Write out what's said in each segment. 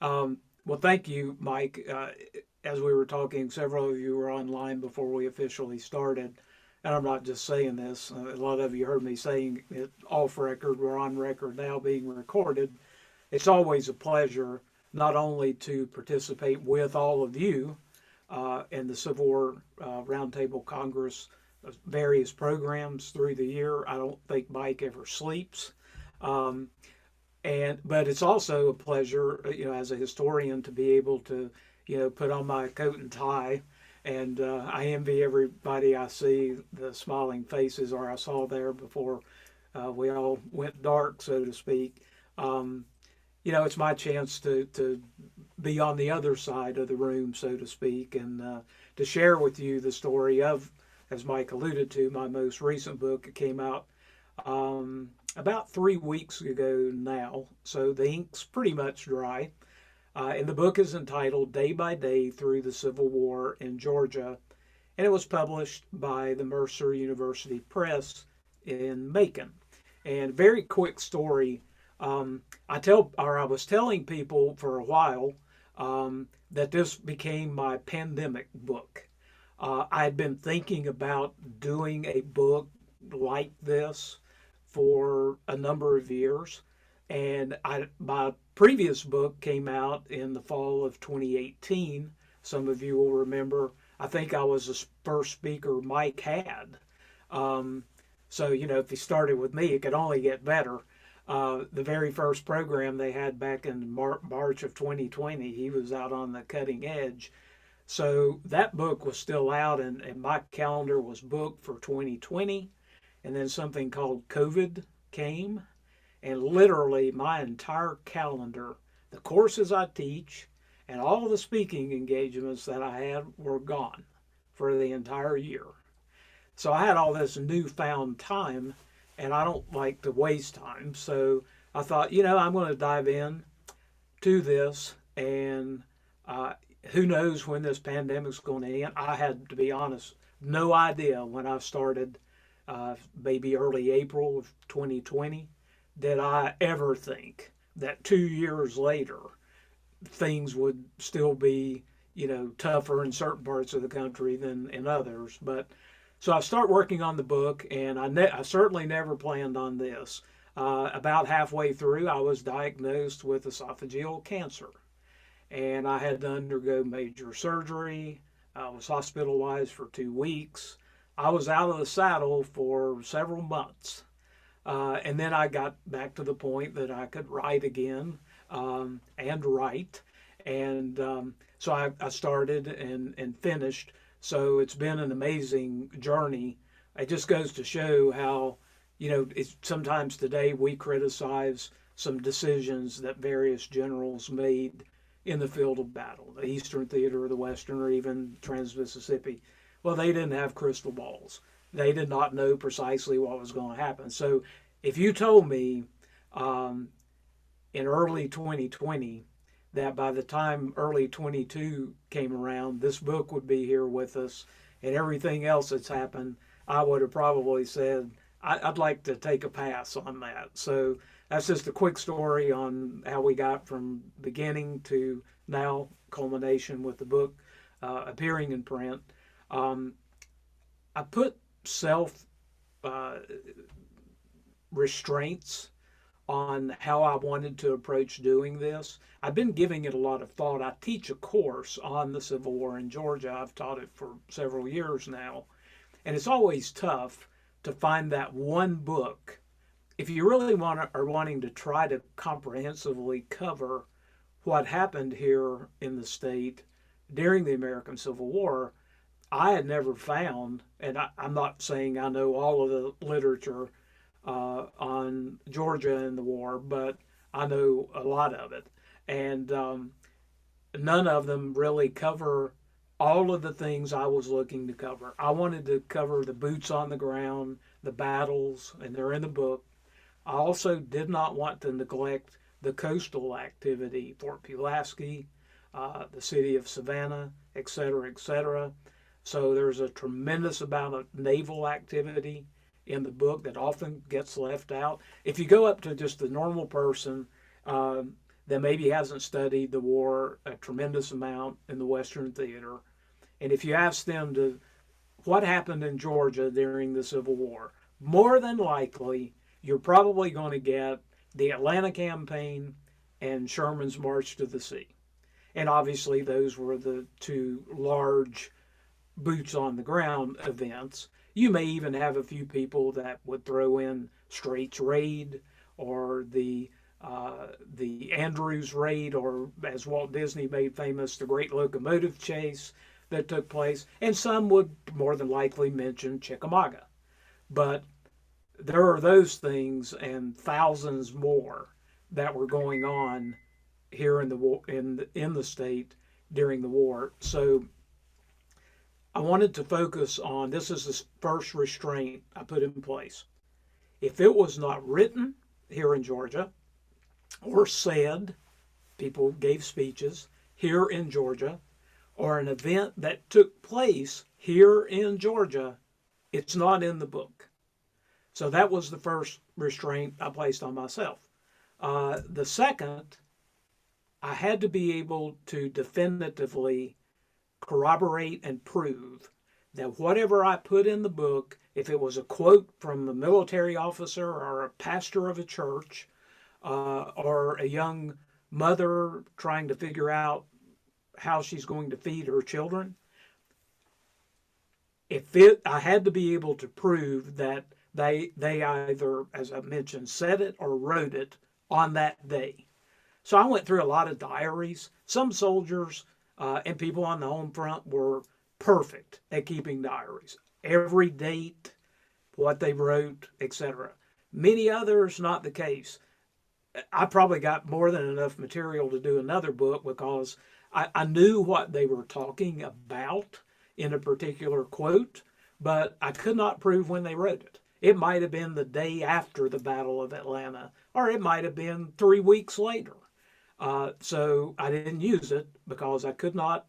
Well, thank you, Mike. As we were talking, several of you were online before we officially started. And I'm not just saying this. A lot of you heard me saying it off record. We're on record now being recorded. It's always a pleasure not only to participate with all of you in the Civil War Roundtable Congress, various programs through the year. I don't think Mike ever sleeps. Um, but it's also a pleasure, as a historian, to be able to, put on my coat and tie. And I envy everybody I see, the smiling faces, or I saw there before we all went dark, so to speak. Um, it's my chance to be on the other side of the room, so to speak, and to share with you the story of, as Mike alluded to, my most recent book. It came out about 3 weeks ago now, so the ink's pretty much dry. And the book is entitled Day by Day Through the Civil War in Georgia, and it was published by the Mercer University Press in Macon. And very quick story. I was telling people for a while that this became my pandemic book. I had been thinking about doing a book like this for a number of years. And my previous book came out in the fall of 2018. Some of you will remember. I think I was the first speaker Mike had. Um, so, if he started with me, it could only get better. The very first program they had back in March of 2020, he was out on the cutting edge. So that book was still out, and my calendar was booked for 2020. And then something called COVID came, and literally my entire calendar, the courses I teach, and all the speaking engagements that I had were gone for the entire year. So I had all this newfound time, and I don't like to waste time. So I thought, I'm going to dive in to this, and uh, who knows when this pandemic's going to end. I had, to be honest, no idea when I started, maybe early April of 2020, did I ever think that 2 years later things would still be, tougher in certain parts of the country than in others. But so I start working on the book, and I certainly never planned on this. About halfway through, I was diagnosed with esophageal cancer, and I had to undergo major surgery. I was hospitalized for 2 weeks. I was out of the saddle for several months. And then I got back to the point that I could write again and write. And so I started and finished. So it's been an amazing journey. It just goes to show how, it's, sometimes today we criticize some decisions that various generals made in the field of battle, the Eastern Theater, the Western, or even Trans Mississippi. Well, they didn't have crystal balls. They did not know precisely what was going to happen. So if you told me um, in early 2020 that by the time early 22 came around, this book would be here with us and everything else that's happened, I would have probably said, I'd like to take a pass on that. So that's just a quick story on how we got from beginning to now, culmination with the book appearing in print. Um, I put self uh, restraints on how I wanted to approach doing this. I've been giving it a lot of thought. I teach a course on the Civil War in Georgia. I've taught it for several years now. And it's always tough to find that one book. If you really are wanting to try to comprehensively cover what happened here in the state during the American Civil War, I had never found, and I'm not saying I know all of the literature on Georgia and the war, but I know a lot of it. And none of them really cover all of the things I was looking to cover. I wanted to cover the boots on the ground, the battles, and they're in the book. I also did not want to neglect the coastal activity, Fort Pulaski, the city of Savannah, et cetera, et cetera. So there's a tremendous amount of naval activity in the book that often gets left out. If you go up to just the normal person, uh, that maybe hasn't studied the war a tremendous amount in the Western theater, and if you ask them to what happened in Georgia during the Civil War, more than likely you're probably going to get the Atlanta campaign and Sherman's March to the Sea. And obviously, those were the two large boots on the ground events. You may even have a few people that would throw in Straits Raid or the Andrews Raid, or as Walt Disney made famous, the Great Locomotive Chase that took place, and some would more than likely mention Chickamauga. But there are those things and thousands more that were going on here in the state during the war. So I wanted to focus on this is the first restraint I put in place. If it was not written here in Georgia or said, people gave speeches here in Georgia, or an event that took place here in Georgia, it's not in the book. So that was the first restraint I placed on myself. The second, I had to be able to definitively corroborate and prove that whatever I put in the book, if it was a quote from a military officer or a pastor of a church or a young mother trying to figure out how she's going to feed her children, I had to be able to prove that they either, as I mentioned, said it or wrote it on that day. So I went through a lot of diaries. Some soldiers and people on the home front were perfect at keeping diaries. Every date, what they wrote, etc. Many others, not the case. I probably got more than enough material to do another book because I knew what they were talking about in a particular quote, but I could not prove when they wrote it. It might have been the day after the Battle of Atlanta, or it might have been 3 weeks later. So I didn't use it because I could not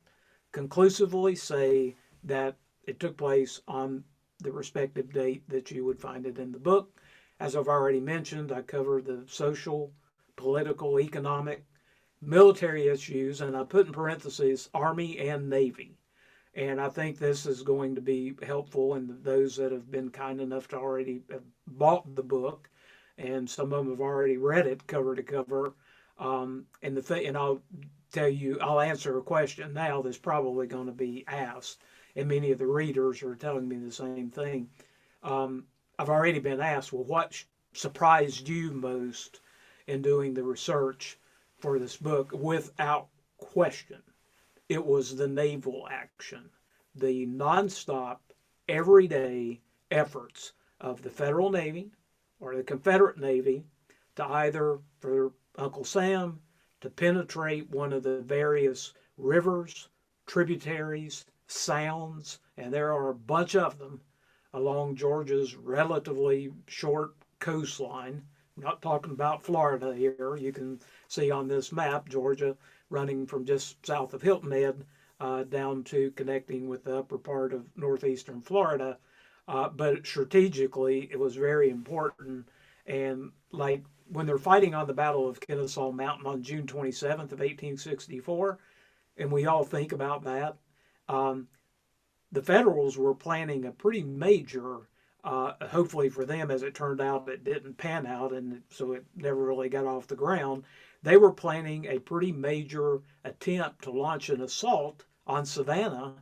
conclusively say that it took place on the respective date that you would find it in the book. As I've already mentioned, I cover the social, political, economic, military issues, and I put in parentheses Army and Navy. And I think this is going to be helpful in those that have been kind enough to already have bought the book, and some of them have already read it cover to cover. And I'll tell you, I'll answer a question now that's probably going to be asked, and many of the readers are telling me the same thing. I've already been asked, well, what surprised you most in doing the research for this book? Without question, it was the naval action, the nonstop, everyday efforts of the Federal Navy or the Confederate Navy to either, for Uncle Sam, to penetrate one of the various rivers, tributaries, sounds, and there are a bunch of them along Georgia's relatively short coastline. I'm not talking about Florida here. You can see on this map Georgia running from just south of Hilton Head down to connecting with the upper part of northeastern Florida. But strategically, it was very important. And like when they're fighting on the Battle of Kennesaw Mountain on June 27th of 1864, and we all think about that, the Federals were planning a pretty major, hopefully for them, as it turned out, it didn't pan out, and so it never really got off the ground. They were planning a pretty major attempt to launch an assault on Savannah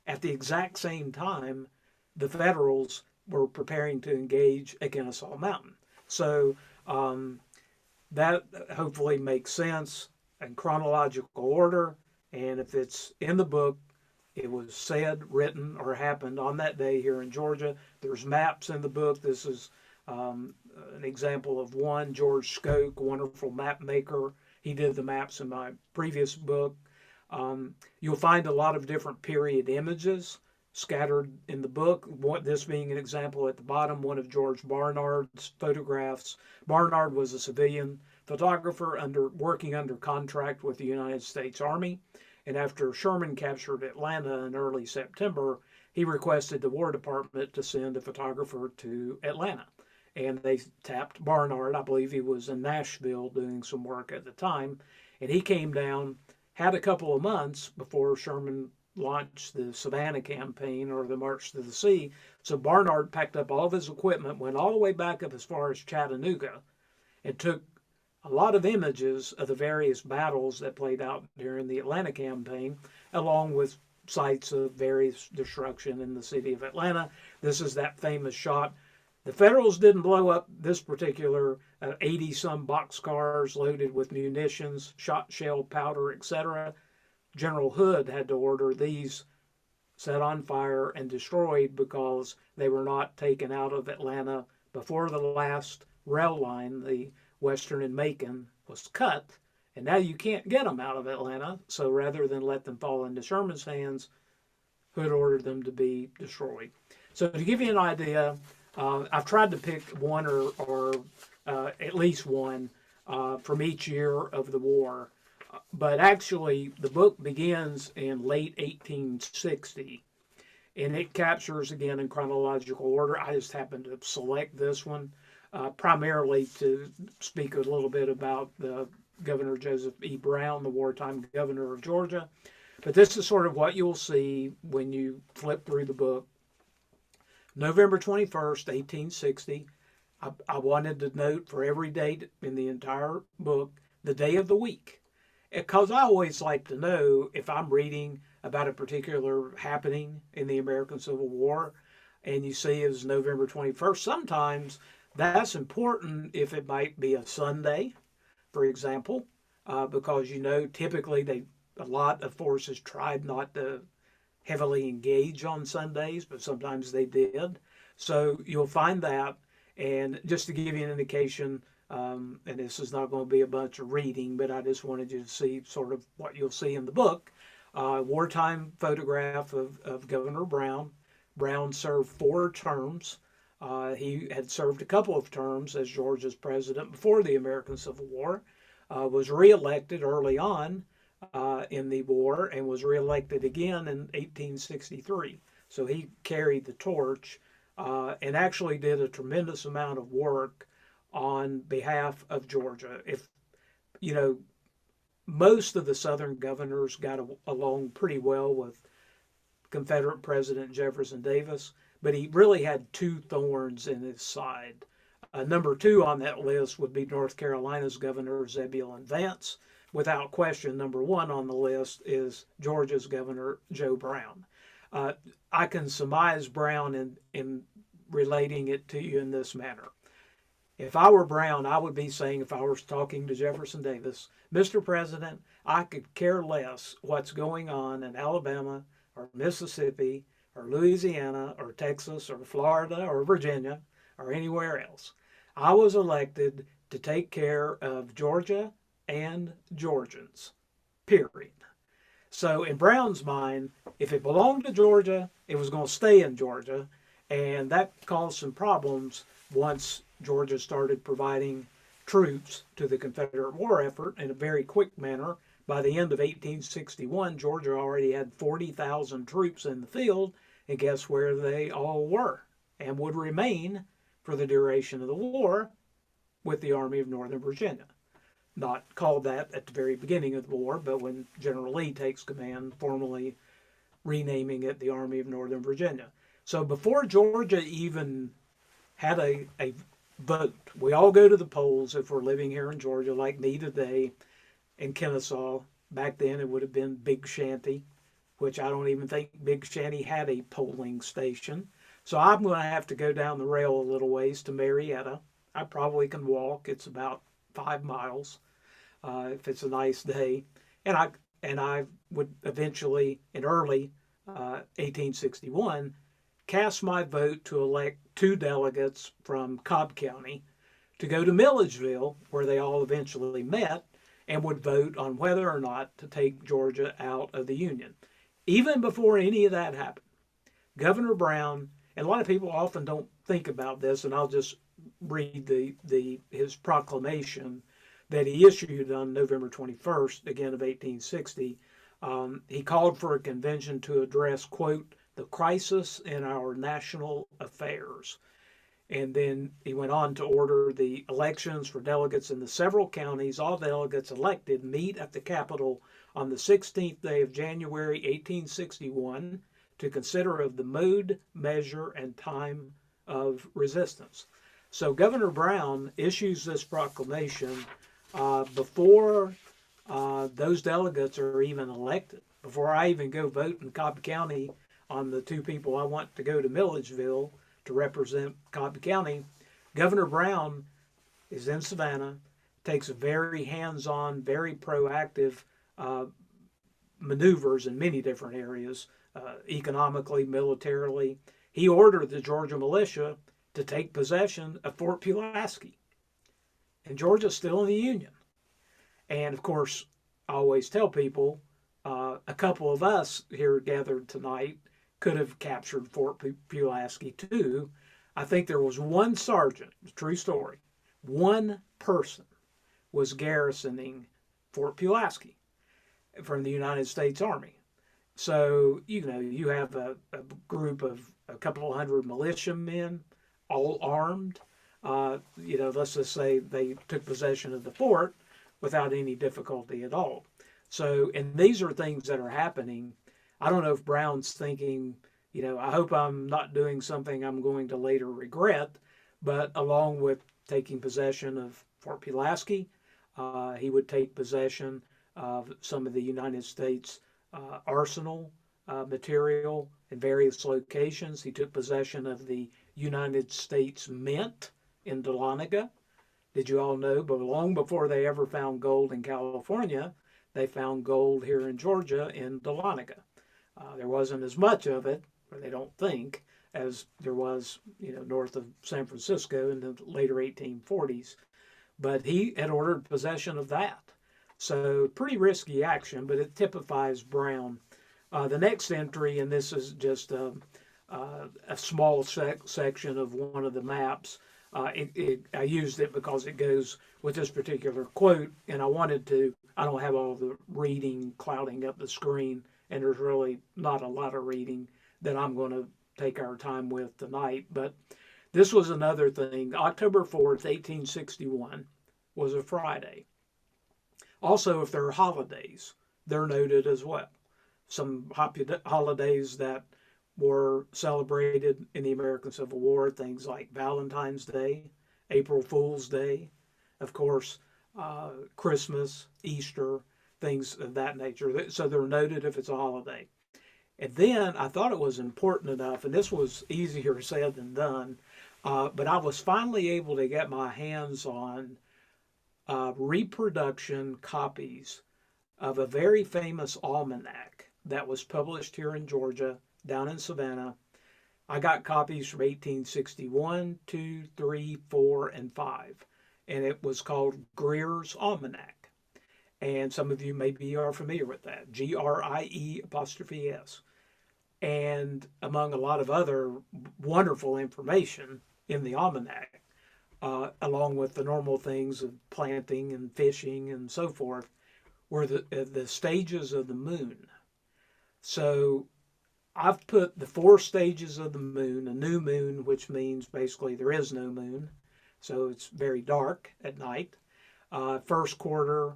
at the exact same time the Federals were preparing to engage at Kennesaw Mountain. So that hopefully makes sense in chronological order. And if it's in the book, it was said, written, or happened on that day here in Georgia. There's maps in the book. This is an example of one. George Skoke, wonderful map maker. He did the maps in my previous book. You'll find a lot of different period images scattered in the book. This being an example at the bottom, one of George Barnard's photographs. Barnard was a civilian photographer working under contract with the United States Army. And after Sherman captured Atlanta in early September, he requested the War Department to send a photographer to Atlanta. and they tapped Barnard. I believe he was in Nashville doing some work at the time, and he came down, had a couple of months before Sherman launched the Savannah campaign or the March to the Sea. So Barnard packed up all of his equipment, went all the way back up as far as Chattanooga, and took a lot of images of the various battles that played out during the Atlanta campaign, along with sites of various destruction in the city of Atlanta. This is that famous shot. The Federals didn't blow up this particular 80 some boxcars loaded with munitions, shot, shell, powder, etc. General Hood had to order these set on fire and destroyed because they were not taken out of Atlanta before the last rail line, the Western and Macon, was cut. And now you can't get them out of Atlanta. So rather than let them fall into Sherman's hands, Hood ordered them to be destroyed. So to give you an idea, I've tried to pick one or at least one from each year of the war. But actually, the book begins in late 1860, and it captures, again, in chronological order. I just happened to select this one primarily to speak a little bit about the Governor Joseph E. Brown, the wartime governor of Georgia. But this is sort of what you'll see when you flip through the book. November 21st, 1860. I wanted to note for every date in the entire book the day of the week, because I always like to know if I'm reading about a particular happening in the American Civil War and you see it's November 21st. Sometimes that's important if it might be a Sunday, for example, because typically a lot of forces tried not to heavily engage on Sundays, but sometimes they did. So you'll find that. And just to give you an indication, and this is not going to be a bunch of reading, but I just wanted you to see sort of what you'll see in the book. Wartime photograph of Governor Brown. Brown served 4 terms. He had served a couple of terms as Georgia's president before the American Civil War, was reelected early on in the war, and was reelected again in 1863. So he carried the torch and actually did a tremendous amount of work on behalf of Georgia. If most of the Southern governors got along pretty well with Confederate President Jefferson Davis, but he really had 2 thorns in his side. Number 2 on that list would be North Carolina's Governor Zebulon Vance. Without question, number 1 on the list is Georgia's Governor Joe Brown. I can surmise Brown in relating it to you in this manner. If I were Brown, I would be saying, if I was talking to Jefferson Davis, Mr. President, I could care less what's going on in Alabama or Mississippi or Louisiana or Texas or Florida or Virginia or anywhere else. I was elected to take care of Georgia and Georgians, period. So in Brown's mind, if it belonged to Georgia, it was going to stay in Georgia, and that caused some problems once Georgia started providing troops to the Confederate war effort in a very quick manner. By the end of 1861, Georgia already had 40,000 troops in the field, and guess where they all were and would remain for the duration of the war? With the Army of Northern Virginia. Not called that at the very beginning of the war, but when General Lee takes command, formally renaming it the Army of Northern Virginia. So before Georgia even had a vote, we all go to the polls if we're living here in Georgia, like me today in Kennesaw. Back then it would have been Big Shanty, which I don't even think Big Shanty had a polling station. So I'm going to have to go down the rail a little ways to Marietta. I probably can walk. It's about 5 miles if it's a nice day. And I would eventually, in early 1861, cast my vote to elect 2 delegates from Cobb County to go to Milledgeville, where they all eventually met, and would vote on whether or not to take Georgia out of the Union. Even before any of that happened, Governor Brown, and a lot of people often don't think about this, and I'll just read his proclamation that he issued on November 21st, again of 1860. He called for a convention to address, quote, the crisis in our national affairs. And then he went on to order the elections for delegates in the several counties. All delegates elected meet at the Capitol on the 16th day of January, 1861, to consider of the mode, measure, and time of resistance. So Governor Brown issues this proclamation before those delegates are even elected, before I even go vote in Cobb County on the two people I want to go to Milledgeville to represent Cobb County. Governor Brown is in Savannah, takes a very hands-on, very proactive maneuvers in many different areas, economically, militarily. He ordered the Georgia militia to take possession of Fort Pulaski. And Georgia's still in the Union. And of course, I always tell people, a couple of us here gathered tonight could have captured Fort Pulaski too. I think there was one sergeant, true story, one person was garrisoning Fort Pulaski from the United States Army. So, you have a group of a couple of hundred militiamen, all armed. Let's just say they took possession of the fort without any difficulty at all. So, and these are things that are happening. I don't know if Brown's thinking, I hope I'm not doing something I'm going to later regret, but along with taking possession of Fort Pulaski, he would take possession of some of the United States arsenal material in various locations. He took possession of the United States Mint in Dahlonega. Did you all know? But long before they ever found gold in California, they found gold here in Georgia in Dahlonega. There wasn't as much of it, or they don't think, as there was, north of San Francisco in the later 1840s. But he had ordered possession of that. So pretty risky action, but it typifies Brown. The next entry, and this is just a small section of one of the maps. I used it because it goes with this particular quote, and I don't have all the reading clouding up the screen, and there's really not a lot of reading that I'm going to take our time with tonight. But this was another thing. October 4th, 1861 was a Friday. Also, if there are holidays, they're noted as well. Some holidays that were celebrated in the American Civil War, things like Valentine's Day, April Fool's Day, of course, Christmas, Easter, things of that nature. So they're noted if it's a holiday. And then I thought it was important enough, and this was easier said than done, but I was finally able to get my hands on reproduction copies of a very famous almanac that was published here in Georgia, down in Savannah. I got copies from 1861, 2, 3, 4, and 5, and it was called Greer's Almanac. And some of you maybe are familiar with that, GRIE''S. And among a lot of other wonderful information in the almanac, along with the normal things of planting and fishing and so forth, were the stages of the moon. So I've put the 4 stages of the moon, a new moon, which means basically there is no moon, so it's very dark at night. First quarter,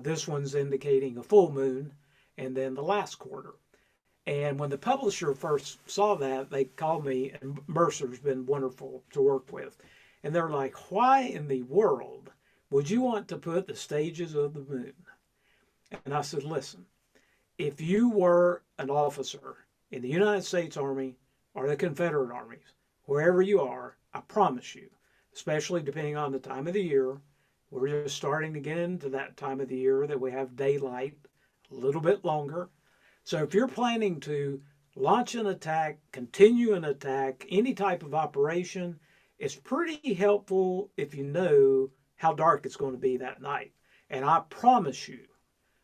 this one's indicating a full moon, and then the last quarter. And when the publisher first saw that, they called me, and Mercer's been wonderful to work with. And they're like, why in the world would you want to put the stages of the moon? And I said, listen, if you were an officer in the United States Army or the Confederate armies, wherever you are, I promise you, especially depending on the time of the year, we're just starting to get into that time of the year that we have daylight a little bit longer. So if you're planning to launch an attack, continue an attack, any type of operation, it's pretty helpful if you know how dark it's going to be that night. And I promise you,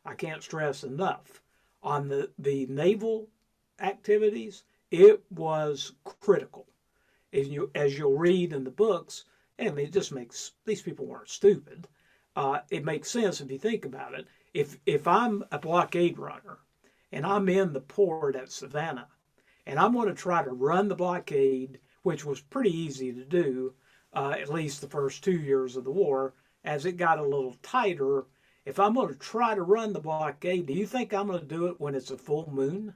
I can't stress enough, on the naval activities, it was critical. As you'll read in the books, and it just makes, these people weren't stupid. It makes sense if you think about it. If I'm a blockade runner, and I'm in the port at Savannah, and I'm going to try to run the blockade which was pretty easy to do, at least the first 2 years of the war. As it got a little tighter, if I'm going to try to run the blockade, do you think I'm going to do it when it's a full moon?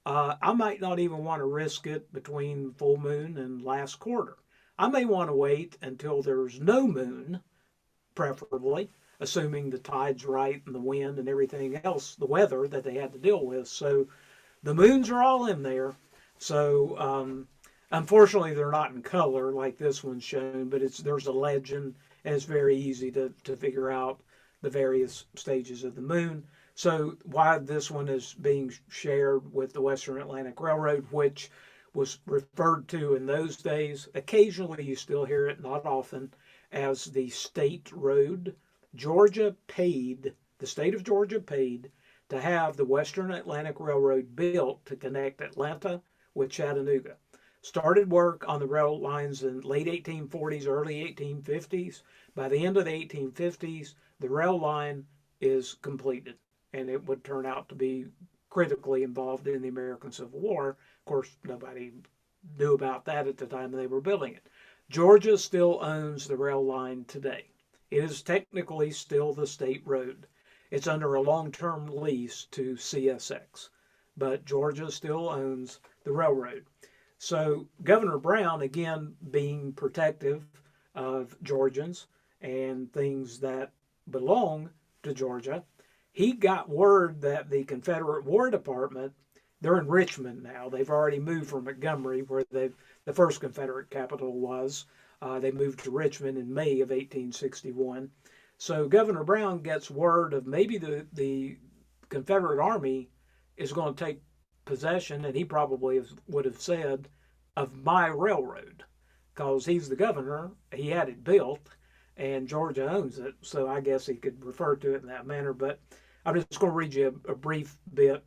I might not even want to risk it between full moon and last quarter. I may want to wait until there's no moon, preferably, assuming the tide's right and the wind and everything else, the weather that they had to deal with. So the moons are all in there. So unfortunately, they're not in color like this one's shown, but there's a legend, and it's very easy to figure out the various stages of the moon. So why this one is being shared with the Western Atlantic Railroad, which was referred to in those days, occasionally you still hear it, not often, as the state road. The state of Georgia paid to have the Western Atlantic Railroad built to connect Atlanta with Chattanooga. Started work on the rail lines in late 1840s, early 1850s. By the end of the 1850s, the rail line is completed, and it would turn out to be critically involved in the American Civil War. Of course, nobody knew about that at the time they were building it. Georgia still owns the rail line today. It is technically still the state road. It's under a long-term lease to CSX, but Georgia still owns the railroad. So Governor Brown, again, being protective of Georgians and things that belong to Georgia, he got word that the Confederate War Department, they're in Richmond now. They've already moved from Montgomery, where the first Confederate capital was. They moved to Richmond in May of 1861. So Governor Brown gets word of maybe the Confederate Army is going to take possession, and he probably would have said, of my railroad, because he's the governor. He had it built, and Georgia owns it. So I guess he could refer to it in that manner. But I'm just going to read you a brief bit.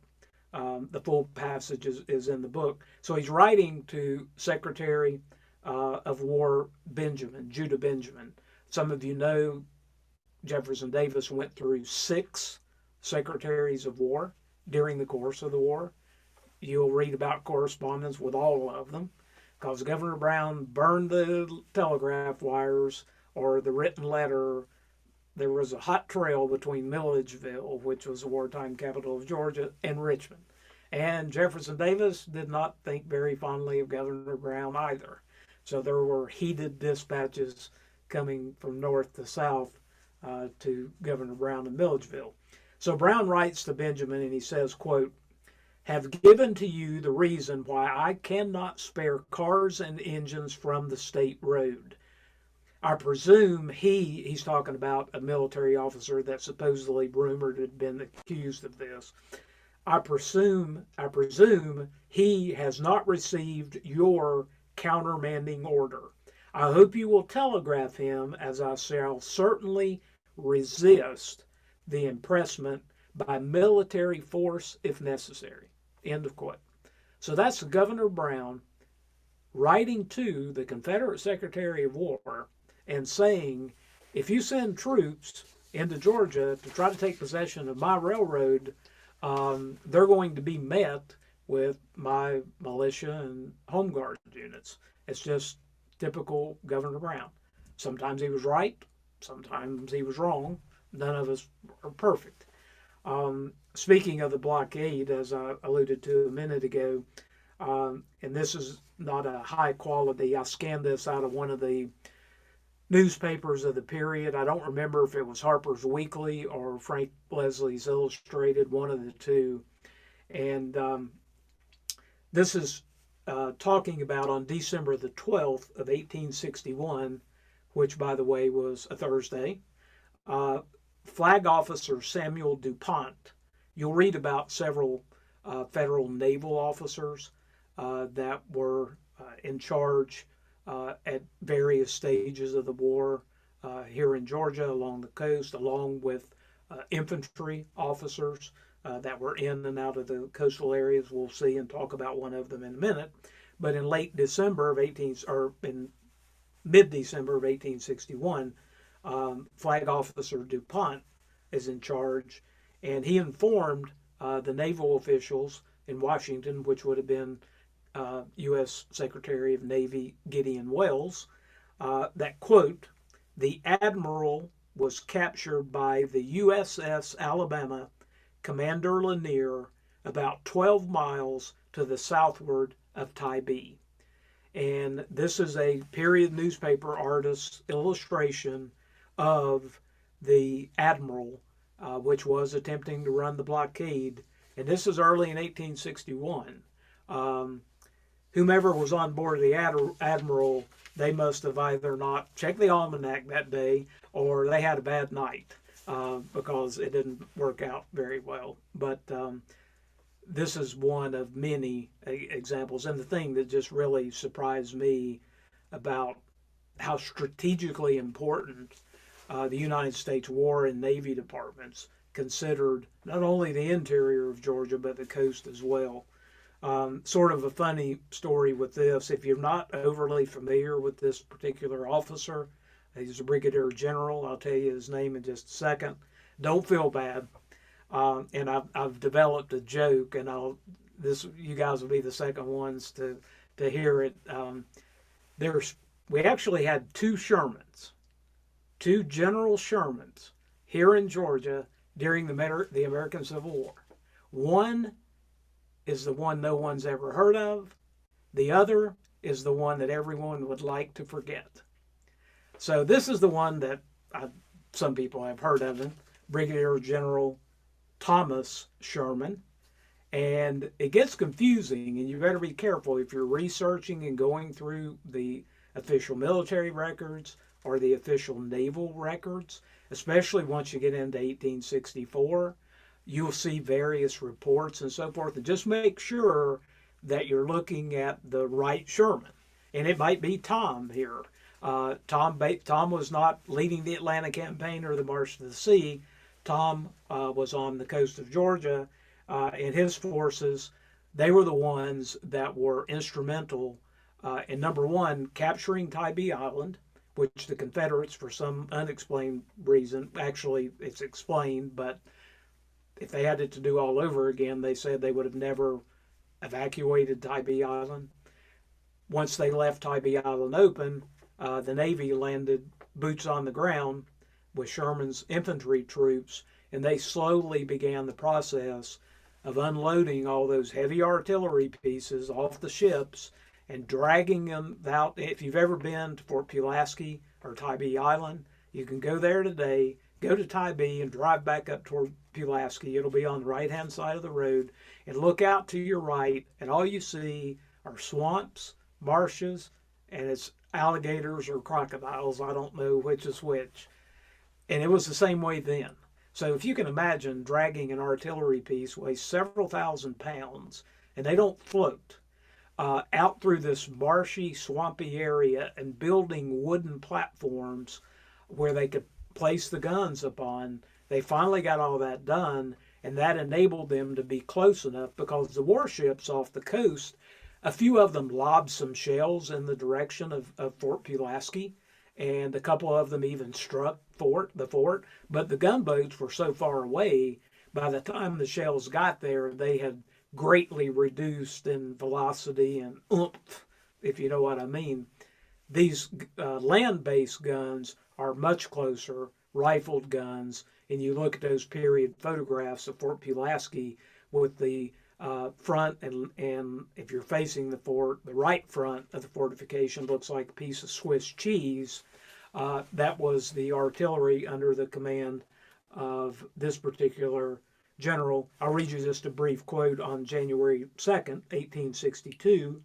The full passage is in the book. So he's writing to Secretary of War Judah Benjamin. Some of you know Jefferson Davis went through 6 secretaries of war during the course of the war. You'll read about correspondence with all of them, because Governor Brown burned the telegraph wires or the written letter. There was a hot trail between Milledgeville, which was the wartime capital of Georgia, and Richmond. And Jefferson Davis did not think very fondly of Governor Brown either. So there were heated dispatches coming from north to south to Governor Brown in Milledgeville. So Brown writes to Benjamin, and he says, quote, "Have given to you the reason why I cannot spare cars and engines from the state road. I presume he's talking about a military officer that supposedly rumored had been accused of this. I presume he has not received your countermanding order. I hope you will telegraph him, as I shall certainly resist the impressment by military force if necessary." End of quote. So that's Governor Brown writing to the Confederate Secretary of War and saying, if you send troops into Georgia to try to take possession of my railroad, they're going to be met with my militia and home guard units. It's just typical Governor Brown. Sometimes he was right, sometimes he was wrong. None of us are perfect. Speaking of the blockade, as I alluded to a minute ago, and this is not a high quality, I scanned this out of one of the newspapers of the period. I don't remember if it was Harper's Weekly or Frank Leslie's Illustrated, one of the two. And this is talking about on December the 12th of 1861, which, by the way, was a Thursday, Flag Officer Samuel DuPont. You'll read about several federal naval officers that were in charge at various stages of the war here in Georgia along the coast, along with infantry officers that were in and out of the coastal areas. We'll see and talk about one of them in a minute. But in in mid-December of 1861, Flag Officer DuPont is in charge, and he informed the naval officials in Washington, which would have been U.S. Secretary of Navy Gideon Welles, that, quote, the admiral was captured by the USS Alabama Commander Lanier about 12 miles to the southward of Tybee. And this is a period newspaper artist's illustration of the admiral, which was attempting to run the blockade. And this is early in 1861. Whomever was on board the admiral, they must have either not checked the almanac that day or they had a bad night, because it didn't work out very well. But this is one of many examples. And the thing that just really surprised me about how strategically important the United States War and Navy departments considered not only the interior of Georgia, but the coast as well. Sort of a funny story with this. If you're not overly familiar with this particular officer, he's a brigadier general. I'll tell you his name in just a second. Don't feel bad. And I've developed a joke, and you guys will be the second ones to hear it. We actually had two Shermans, two General Shermans here in Georgia during the American Civil War. One is the one no one's ever heard of. The other is the one that everyone would like to forget. So this is the one that some people have heard of him, Brigadier General Thomas Sherman. And it gets confusing, and you better be careful if you're researching and going through the official military records or the official naval records, especially once you get into 1864. You'll see various reports and so forth, and just make sure that you're looking at the right Sherman. And it might be Tom here. Tom was not leading the Atlanta campaign or the March to the Sea. Tom was on the coast of Georgia, and his forces, they were the ones that were instrumental in, number one, capturing Tybee Island, which the Confederates, for some unexplained reason, actually it's explained, but if they had it to do all over again, they said they would have never evacuated Tybee Island. Once they left Tybee Island open, the Navy landed boots on the ground with Sherman's infantry troops, and they slowly began the process of unloading all those heavy artillery pieces off the ships and dragging them out. If you've ever been to Fort Pulaski or Tybee Island, you can go there today, go to Tybee and drive back up toward Pulaski. It'll be on the right-hand side of the road, and look out to your right, and all you see are swamps, marshes, and it's alligators or crocodiles. I don't know which is which. And it was the same way then. So if you can imagine dragging an artillery piece weighs several thousand pounds, and they don't float, out through this marshy, swampy area and building wooden platforms where they could place the guns upon. They finally got all that done, and that enabled them to be close enough, because the warships off the coast, a few of them lobbed some shells in the direction of Fort Pulaski, and a couple of them even struck the fort. But the gunboats were so far away, by the time the shells got there, they had greatly reduced in velocity and oomph, if you know what I mean. These land-based guns are much closer, rifled guns, and you look at those period photographs of Fort Pulaski with the front, and if you're facing the fort, the right front of the fortification looks like a piece of Swiss cheese. That was the artillery under the command of this particular general. I'll read you just a brief quote on January 2nd, 1862.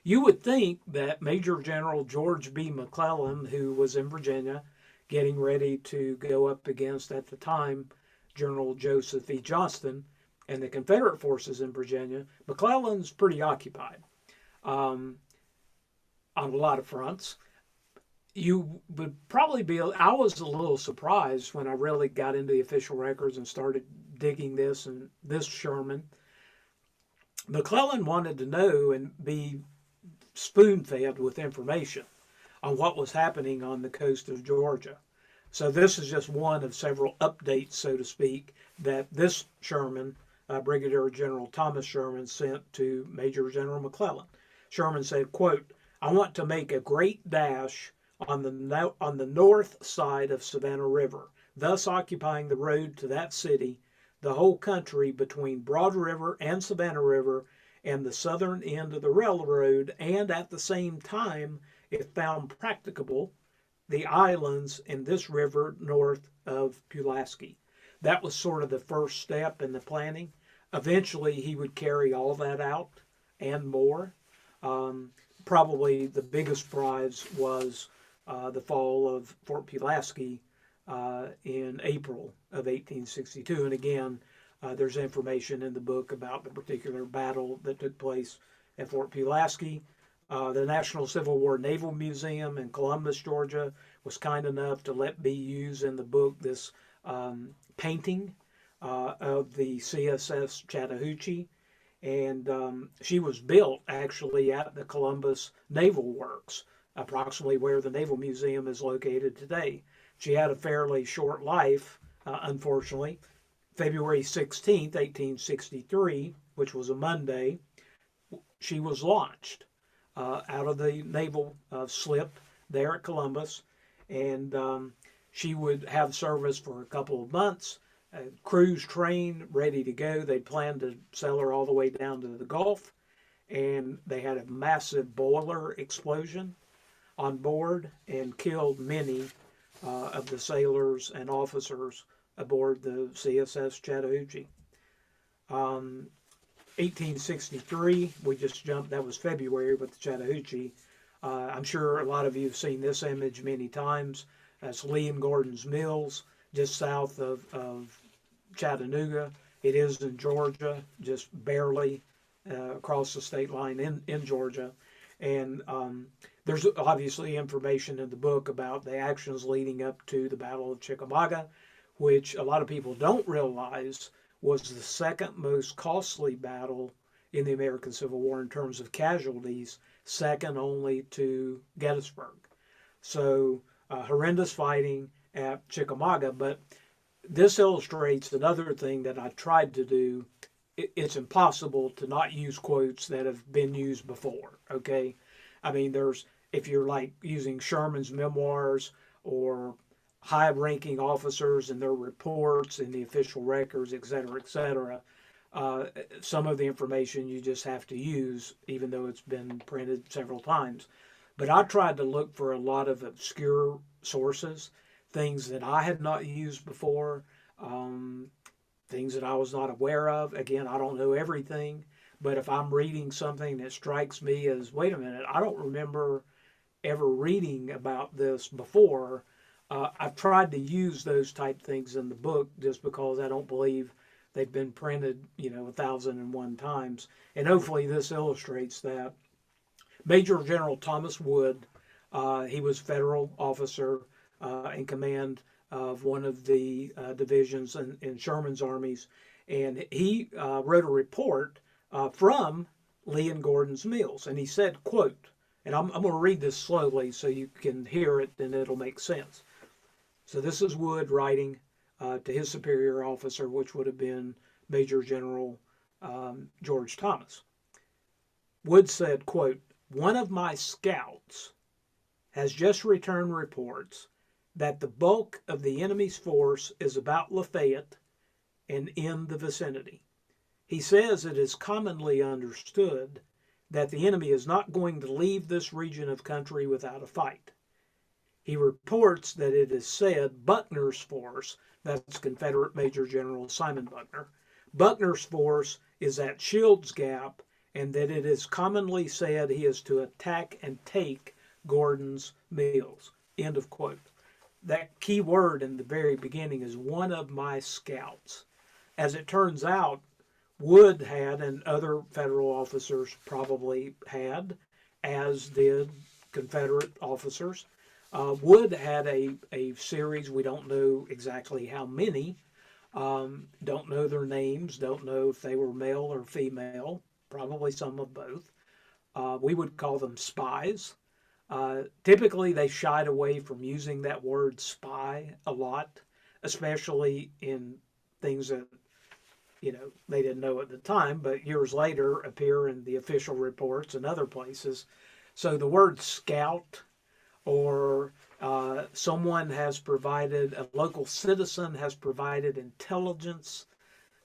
You would think that Major General George B. McClellan, who was in Virginia, getting ready to go up against, at the time, General Joseph E. Johnston and the Confederate forces in Virginia. McClellan's pretty occupied on a lot of fronts. You would probably be, I was a little surprised when I really got into the official records and started digging this and this Sherman. McClellan wanted to know and be spoon-fed with information on what was happening on the coast of Georgia. So this is just one of several updates, so to speak, that this Sherman Brigadier General Thomas Sherman sent to Major General McClellan. Sherman said, quote, "I want to make a great dash on the north side of Savannah River, thus occupying the road to that city, the whole country between Broad River and Savannah River, and the southern end of the railroad, and at the same time, if found practicable, the islands in this river north of Pulaski." That was sort of the first step in the planning. Eventually, he would carry all that out and more. Probably the biggest prize was the fall of Fort Pulaski in April of 1862. And again, there's information in the book about the particular battle that took place at Fort Pulaski. The National Civil War Naval Museum in Columbus, Georgia, was kind enough to let me use in the book this painting of the CSS Chattahoochee. And she was built actually at the Columbus Naval Works, approximately where the Naval Museum is located today. She had a fairly short life, unfortunately. February 16th, 1863, which was a Monday, she was launched out of the naval slip there at Columbus, and she would have service for a couple of months. Crews trained, ready to go. They planned to sail her all the way down to the Gulf, and they had a massive boiler explosion on board and killed many of the sailors and officers aboard the CSS Chattahoochee. 1863, we just jumped, that was February with the Chattahoochee. I'm sure a lot of you have seen this image many times. That's Lee and Gordon's Mills, just south of Chattanooga. It is in Georgia, just barely across the state line in Georgia. And there's obviously information in the book about the actions leading up to the Battle of Chickamauga, which a lot of people don't realize was the second most costly battle in the American Civil War in terms of casualties, second only to Gettysburg. So horrendous fighting at Chickamauga. But this illustrates another thing that I tried to do. It's impossible to not use quotes that have been used before, okay? I mean, if you're like using Sherman's memoirs or high-ranking officers and their reports in the official records, et cetera, some of the information you just have to use, even though it's been printed several times. But I tried to look for a lot of obscure sources, things that I had not used before, things that I was not aware of. Again, I don't know everything, but if I'm reading something that strikes me as, wait a minute, I don't remember ever reading about this before, I've tried to use those type things in the book just because I don't believe they've been printed, 1,001 times. And hopefully this illustrates that. Major General Thomas Wood, he was federal officer in command of one of the divisions in Sherman's armies. And he wrote a report from Lee and Gordon's Mills. And he said, quote, and I'm going to read this slowly so you can hear it and it'll make sense. So this is Wood writing to his superior officer, which would have been Major General George Thomas. Wood said, quote, "One of my scouts has just returned reports that the bulk of the enemy's force is about Lafayette and in the vicinity. He says it is commonly understood that the enemy is not going to leave this region of country without a fight. He reports that it is said Buckner's force," that's Confederate Major General Simon Buckner, "Buckner's force is at Shields Gap, and that it is commonly said he is to attack and take Gordon's Mills." End of quote. That key word in the very beginning is "one of my scouts." As it turns out, Wood had, and other federal officers probably had, as did Confederate officers. Wood had a series, we don't know exactly how many, don't know their names, don't know if they were male or female, probably some of both. We would call them spies. Typically, they shied away from using that word spy a lot, especially in things that they didn't know at the time, but years later appear in the official reports and other places. So the word scout, or someone has provided, a local citizen has provided intelligence.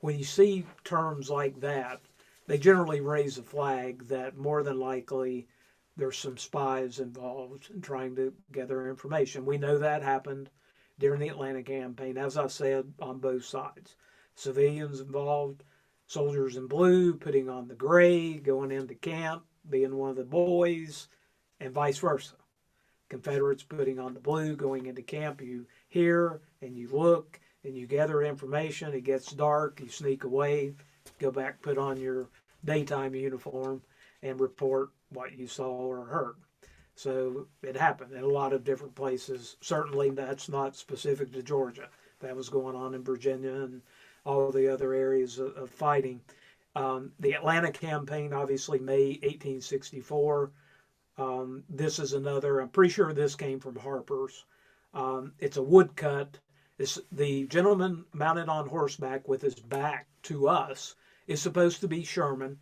When you see terms like that, they generally raise a flag that more than likely there's some spies involved in trying to gather information. We know that happened during the Atlanta campaign, as I said, on both sides. Civilians involved, soldiers in blue putting on the gray, going into camp, being one of the boys, and vice versa. Confederates putting on the blue, going into camp. You hear and you look and you gather information. It gets dark, you sneak away, go back, put on your daytime uniform, and report what you saw or heard. So it happened in a lot of different places. Certainly that's not specific to Georgia. That was going on in Virginia and all the other areas of fighting. The Atlanta campaign, obviously May 1864. This is another, I'm pretty sure this came from Harper's. It's a woodcut. The gentleman mounted on horseback with his back to us is supposed to be Sherman.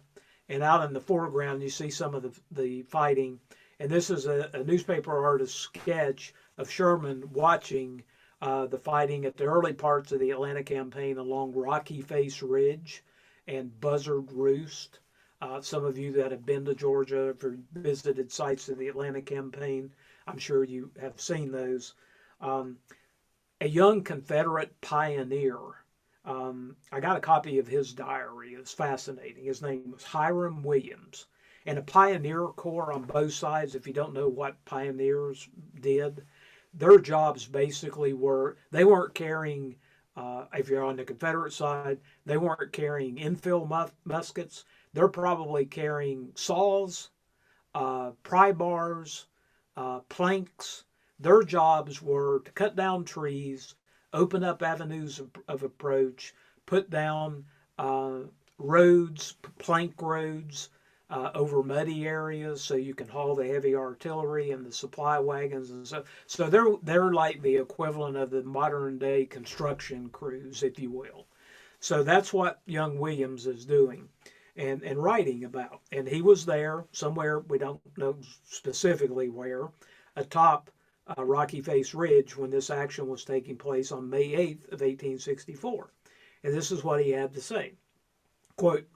And out in the foreground, you see some of the fighting. And this is a newspaper artist's sketch of Sherman watching the fighting at the early parts of the Atlanta campaign along Rocky Face Ridge and Buzzard Roost. Some of you that have been to Georgia or visited sites of the Atlanta campaign, I'm sure you have seen those. A young Confederate pioneer. I got a copy of his diary. It's fascinating. His name was Hiram Williams. And a pioneer corps on both sides, if you don't know what pioneers did, their jobs basically were, they weren't carrying, if you're on the Confederate side, they weren't carrying infill muskets. They're probably carrying saws, pry bars, planks. Their jobs were to cut down trees, open up avenues of approach, put down roads, plank roads over muddy areas so you can haul the heavy artillery and the supply wagons and so. So they're like the equivalent of the modern day construction crews, if you will. So that's what young Williams is doing and writing about. And he was there somewhere, we don't know specifically where, atop Rocky Face Ridge when this action was taking place on May 8th of 1864. And this is what he had to say. Quote,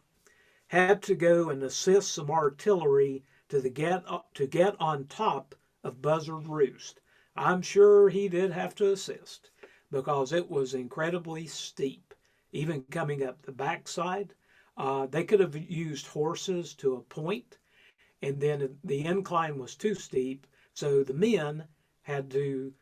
had to go and assist some artillery to get on top of Buzzard Roost. I'm sure he did have to assist because it was incredibly steep, even coming up the backside. They could have used horses to a point, and then the incline was too steep, so the men had to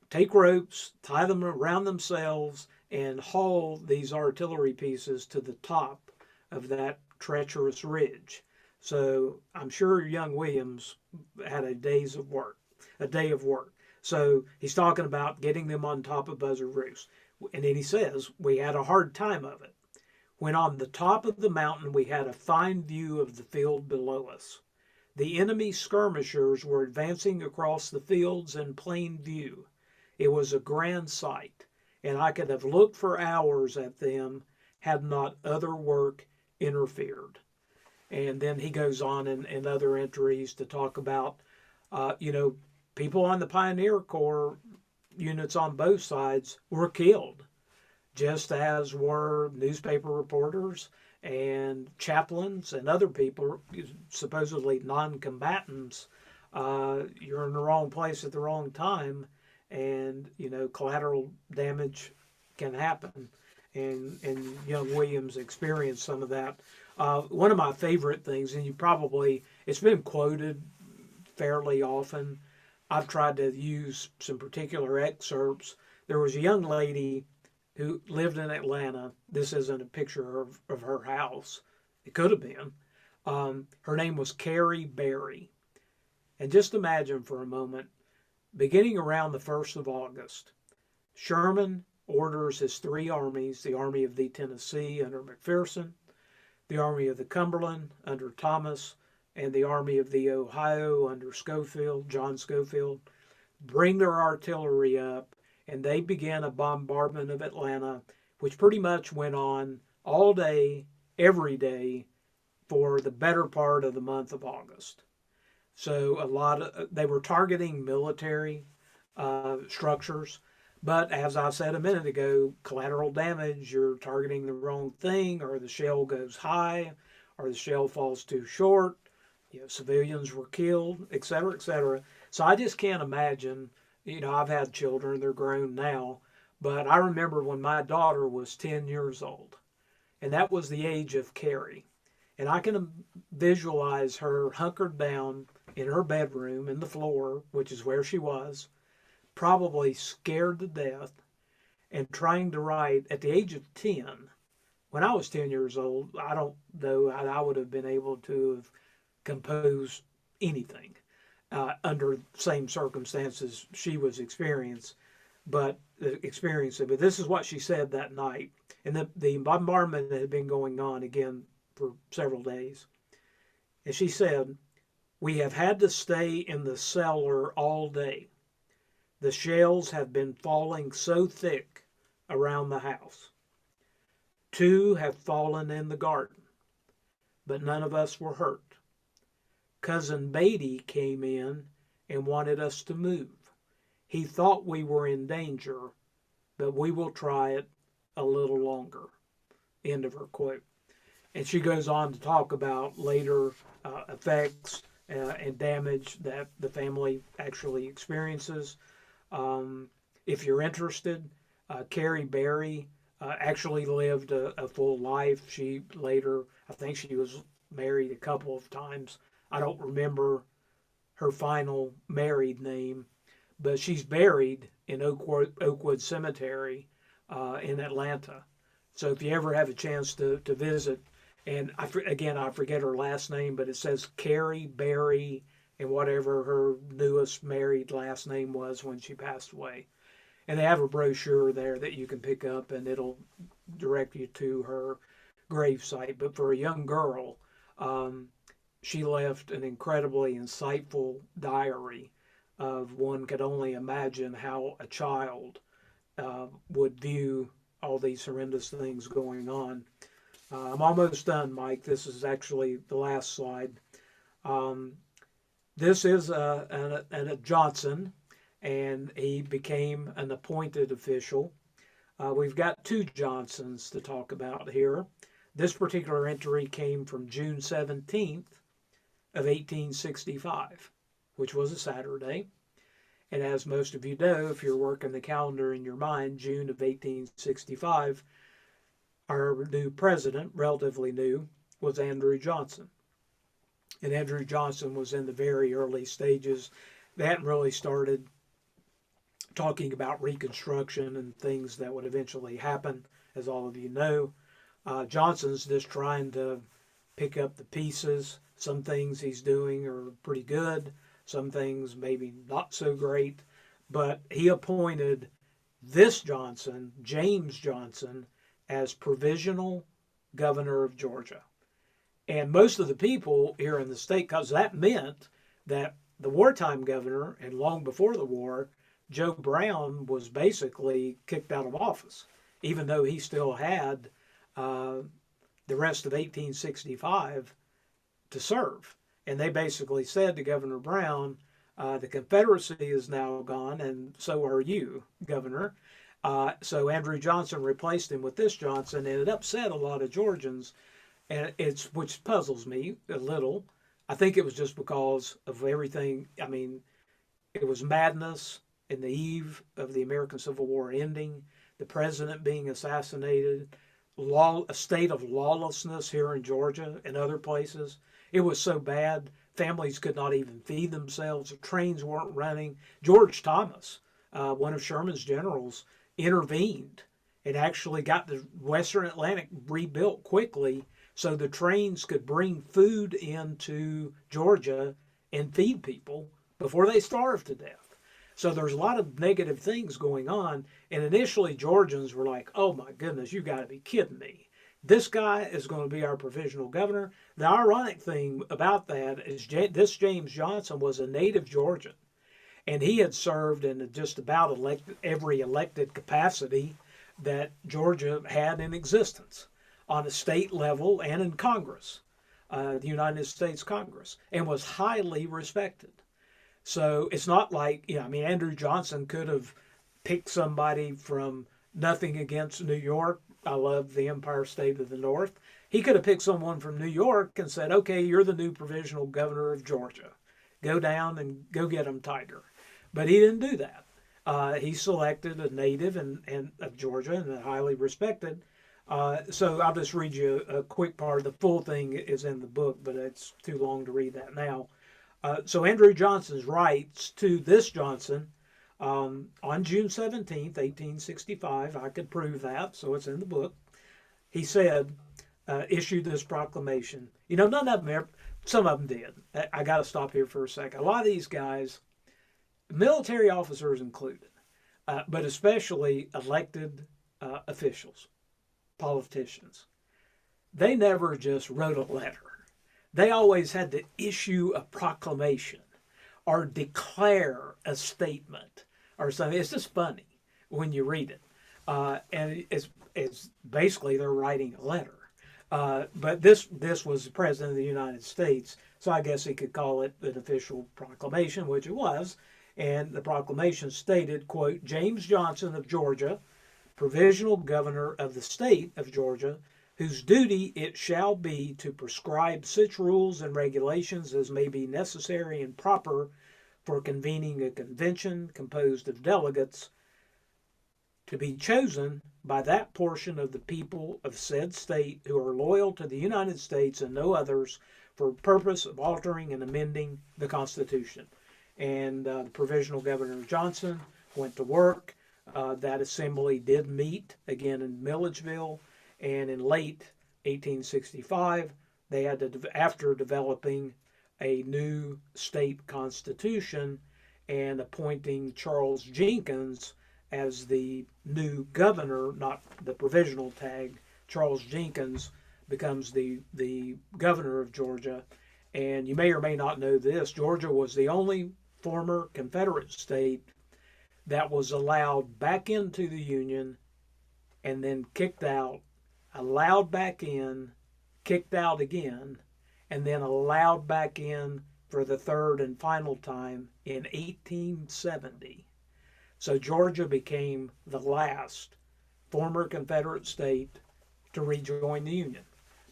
take ropes, tie them around themselves, and haul these artillery pieces to the top of that treacherous ridge. So I'm sure young Williams had a day of work. So he's talking about getting them on top of Buzzard Roost. And then he says, we had a hard time of it. When on the top of the mountain, we had a fine view of the field below us. The enemy skirmishers were advancing across the fields in plain view. It was a grand sight, and I could have looked for hours at them had not other work interfered. And then he goes on in other entries to talk about, people on the Pioneer Corps units on both sides were killed, just as were newspaper reporters and chaplains and other people, supposedly non-combatants. You're in the wrong place at the wrong time, and collateral damage can happen. And young Williams experienced some of that. One of my favorite things, and it's been quoted fairly often. I've tried to use some particular excerpts. There was a young lady who lived in Atlanta. This isn't a picture of her house. It could have been. Her name was Carrie Berry. And just imagine for a moment, beginning around the 1st of August, Sherman orders his 3 armies, the Army of the Tennessee under McPherson, the Army of the Cumberland under Thomas, and the Army of the Ohio under John Schofield, bring their artillery up, and they began a bombardment of Atlanta, which pretty much went on all day, every day for the better part of the month of August. So they were targeting military structures. But as I said a minute ago, collateral damage, you're targeting the wrong thing, or the shell goes high, or the shell falls too short. Civilians were killed, et cetera, et cetera. So I just can't imagine. I've had children; they're grown now, but I remember when my daughter was 10 years old, and that was the age of Carrie. And I can visualize her hunkered down in her bedroom in the floor, which is where she was, probably scared to death, and trying to write at the age of 10. When I was 10 years old, I don't know how I would have been able to have composed anything under the same circumstances she was experiencing. But this is what she said that night. And the bombardment had been going on again for several days. And she said, "We have had to stay in the cellar all day. The shells have been falling so thick around the house. 2 have fallen in the garden, but none of us were hurt. Cousin Beatty came in and wanted us to move. He thought we were in danger, but we will try it a little longer." End of her quote. And she goes on to talk about later effects and damage that the family actually experiences. If you're interested, Carrie Berry actually lived a full life. She later, I think she was married a couple of times. I don't remember her final married name, but she's buried in Oakwood Cemetery in Atlanta. So if you ever have a chance to visit, and I forget her last name, but it says Carrie Berry and whatever her newest married last name was when she passed away. And they have a brochure there that you can pick up, and it'll direct you to her gravesite. But for a young girl, she left an incredibly insightful diary of one could only imagine how a child would view all these horrendous things going on. I'm almost done, Mike. This is actually the last slide. This is a Johnson, and he became an appointed official. We've got 2 Johnsons to talk about here. This particular entry came from June 17th of 1865, which was a Saturday. And as most of you know, if you're working the calendar in your mind, June of 1865, our new president, relatively new, was Andrew Johnson. And Andrew Johnson was in the very early stages. They hadn't really started talking about Reconstruction and things that would eventually happen, as all of you know. Johnson's just trying to pick up the pieces. Some things he's doing are pretty good. Some things maybe not so great. But he appointed this Johnson, James Johnson, as provisional governor of Georgia. And most of the people here in the state, because that meant that the wartime governor, and long before the war, Joe Brown was basically kicked out of office, even though he still had the rest of 1865 to serve. And they basically said to Governor Brown, the Confederacy is now gone, and so are you, Governor. So Andrew Johnson replaced him with this Johnson, and it upset a lot of Georgians, and which puzzles me a little. I think it was just because of everything. I mean, it was madness in the eve of the American Civil War ending, the president being assassinated, a state of lawlessness here in Georgia and other places. It was so bad, families could not even feed themselves. The trains weren't running. George Thomas, one of Sherman's generals, intervened and actually got the Western Atlantic rebuilt quickly so the trains could bring food into Georgia and feed people before they starved to death. So there's a lot of negative things going on. And initially, Georgians were like, oh my goodness, you got to be kidding me. This guy is going to be our provisional governor. The ironic thing about that is this James Johnson was a native Georgian. And he had served in just about every elected capacity that Georgia had in existence. on a state level and in Congress, the United States Congress, and was highly respected. So it's not like, I mean, Andrew Johnson could have picked somebody from, nothing against New York. I love the Empire State of the North. He could have picked someone from New York and said, okay, you're the new provisional governor of Georgia. Go down and go get them, Tiger. But he didn't do that. He selected a native and of Georgia and highly respected. So I'll just read you a quick part. The full thing is in the book, but it's too long to read that now. So Andrew Johnson's writes to this Johnson on June 17th, 1865. I could prove that, so it's in the book. He said, issued this proclamation. None of them some of them did. I got to stop here for a second. A lot of these guys, military officers included, but especially elected officials, politicians, they never just wrote a letter. They always had to issue a proclamation or declare a statement or something. It's just funny when you read it. And it's basically they're writing a letter. But this was the President of the United States, so I guess he could call it an official proclamation, which it was. And the proclamation stated, quote, James Johnson of Georgia, provisional governor of the state of Georgia, whose duty it shall be to prescribe such rules and regulations as may be necessary and proper for convening a convention composed of delegates to be chosen by that portion of the people of said state who are loyal to the United States and no others for purpose of altering and amending the Constitution. And the provisional governor Johnson went to work. That assembly did meet again in Milledgeville, and in late 1865, they had to, after developing a new state constitution and appointing Charles Jenkins as the new governor, not the provisional tag. Charles Jenkins becomes the governor of Georgia. And you may or may not know this, Georgia was the only former Confederate state that was allowed back into the Union and then kicked out, allowed back in, kicked out again, and then allowed back in for the third and final time in 1870. So Georgia became the last former Confederate state to rejoin the Union,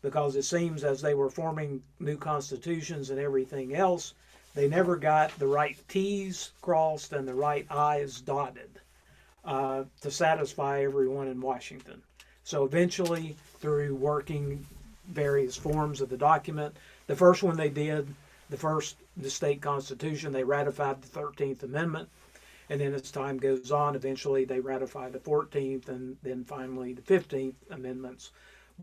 because it seems as they were forming new constitutions and everything else, they never got the right T's crossed and the right I's dotted to satisfy everyone in Washington. So eventually, through working various forms of the document, the first one they did, the state constitution, they ratified the 13th Amendment. And then as time goes on, eventually they ratify the 14th and then finally the 15th Amendments.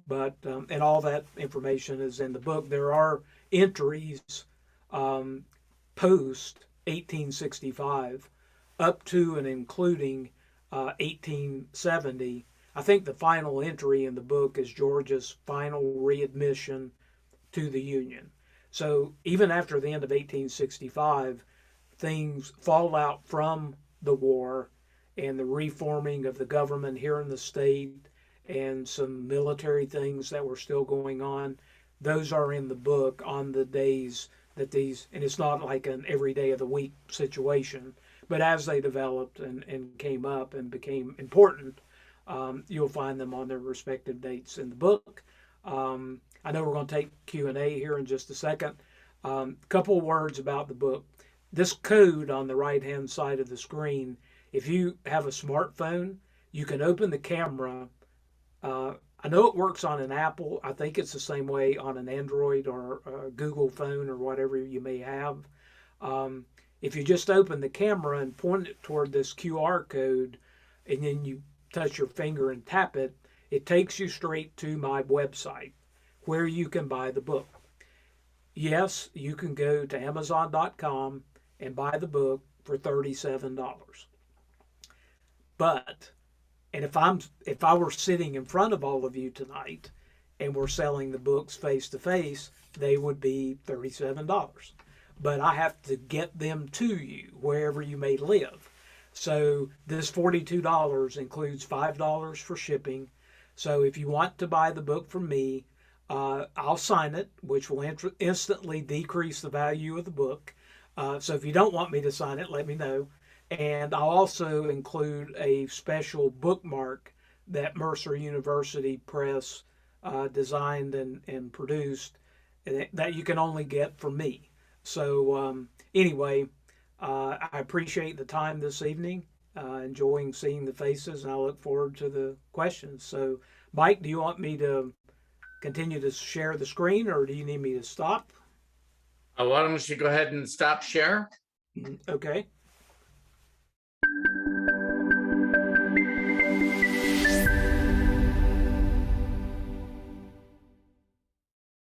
But, and all that information is in the book. There are entries post 1865 up to and including 1870. I think the final entry in the book is Georgia's final readmission to the Union. So even after the end of 1865, things, fallout from the war and the reforming of the government here in the state and some military things that were still going on, those are in the book on the days that these, and it's not like an every day of the week situation, but as they developed and came up and became important, you'll find them on their respective dates in the book. I know we're going to take Q&A here in just a second. Couple words about the book. This code on the right-hand side of the screen, if you have a smartphone, you can open the camera. I know it works on an Apple. I think it's the same way on an Android or a Google phone or whatever you may have. If you just open the camera and point it toward this QR code, and then you touch your finger and tap it, it takes you straight to my website where you can buy the book. Yes, you can go to Amazon.com and buy the book for $37. But, and if I were sitting in front of all of you tonight and we're selling the books face to face, they would be $37. But I have to get them to you wherever you may live. So this $42 includes $5 for shipping, So if you want to buy the book from me, I'll sign it, which will instantly decrease the value of the book. So if you don't want me to sign it, let me know. And I'll also include a special bookmark that Mercer University Press designed and produced that you can only get from me. So anyway, I appreciate the time this evening, enjoying seeing the faces, and I look forward to the questions. So, Mike, do you want me to continue to share the screen, or do you need me to stop? Why don't you go ahead and stop share? Okay.